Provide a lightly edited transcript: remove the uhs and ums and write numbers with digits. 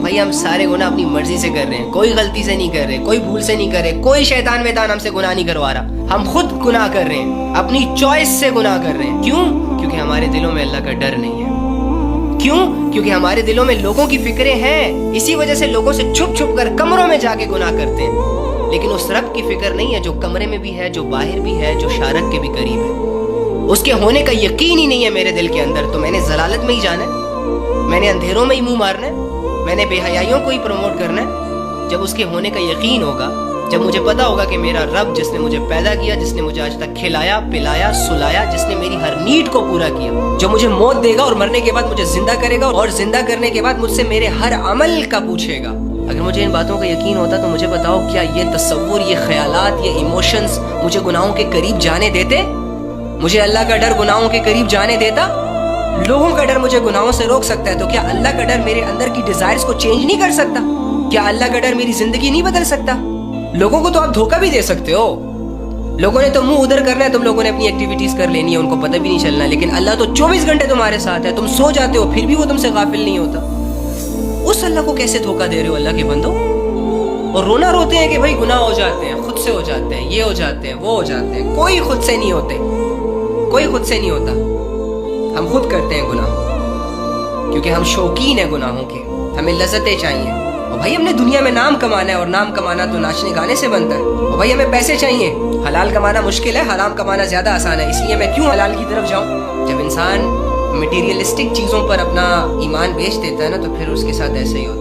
بھائی ہم سارے گناہ اپنی مرضی سے کر رہے ہیں, کوئی غلطی سے نہیں کر رہے, کوئی بھول سے نہیں کر رہے, کوئی شیطان ویطان ہم سے گناہ نہیں کروا رہا, ہم خود گناہ کر رہے ہیں, اپنی چوائس سے گناہ کر رہے ہیں. کیوں؟ کیونکہ ہمارے دلوں میں اللہ کا ڈر نہیں ہے. کیوں؟ کیونکہ ہمارے دلوں میں لوگوں کی فکریں ہیں, اسی وجہ سے لوگوں سے چھپ چھپ کر کمروں میں جا کے گناہ کرتے ہیں. لیکن اس رب کی فکر نہیں ہے جو کمرے میں بھی ہے, جو باہر بھی ہے, جو شارک کے بھی قریب ہے. اس کے ہونے کا یقین ہی نہیں ہے میرے دل کے اندر, تو میں نے ضلالت میں ہی جانا ہے, میں نے اندھیروں میں ہی منہ مارنا ہے, میں نے بے حیائیوں کو ہی پروموٹ کرنا ہے. جب اس کے ہونے کا یقین ہوگا, جب مجھے پتا ہوگا کہ میرا رب جس نے مجھے پیدا کیا, جس نے مجھے آج تک کھلایا پلایا سلایا, جس نے میری ہر نیڈ کو پورا کیا, جو مجھے موت دے گا اور مرنے کے بعد مجھے زندہ کرے گا, اور زندہ کرنے کے بعد مجھ سے میرے ہر عمل کا پوچھے گا. اگر مجھے ان باتوں کا یقین ہوتا تو مجھے بتاؤ, کیا یہ تصور, یہ خیالات, یہ ایموشنز مجھے گناہوں کے قریب جانے دیتے؟ مجھے اللہ کا ڈر گناہوں کے قریب جانے دیتا؟ لوگوں کا ڈر مجھے گناہوں سے روک سکتا ہے, تو کیا اللہ کا ڈر میرے اندر کی ڈیزائرز کو چینج نہیں کر سکتا؟ کیا اللہ کا ڈر میری زندگی نہیں بدل سکتا؟ لوگوں کو تو آپ دھوکہ بھی دے سکتے ہو, لوگوں نے تو منہ ادھر کرنا ہے, تم لوگوں نے اپنی ایکٹیویٹیز کر لینی ہے, ان کو پتہ بھی نہیں چلنا, لیکن اللہ تو 24 گھنٹے تمہارے ساتھ ہے, تم سو جاتے ہو پھر بھی وہ تم سے غافل نہیں ہوتا. اس اللہ کو کیسے دھوکہ دے رہے ہو اللہ کے بندو؟ اور رونا روتے ہیں کہ بھائی گناہ ہو جاتے ہیں, خود سے ہو جاتے ہیں, یہ ہو جاتے ہیں, وہ ہو جاتے ہیں. کوئی خود سے نہیں ہوتے, کوئی خود سے نہیں ہوتا, ہم خود کرتے ہیں گناہ, کیونکہ ہم شوقین ہیں گناہوں کے, ہمیں لذتیں چاہیے. اور بھائی ہم نے دنیا میں نام کمانا ہے, اور نام کمانا تو ناچنے گانے سے بنتا ہے. اور بھائی ہمیں پیسے چاہیے, حلال کمانا مشکل ہے, حرام کمانا زیادہ آسان ہے, اس لیے میں کیوں حلال کی طرف جاؤں؟ جب انسان مٹیریلسٹک چیزوں پر اپنا ایمان بیچ دیتا ہے نا, تو پھر اس کے ساتھ ایسے ہی ہوتا ہے.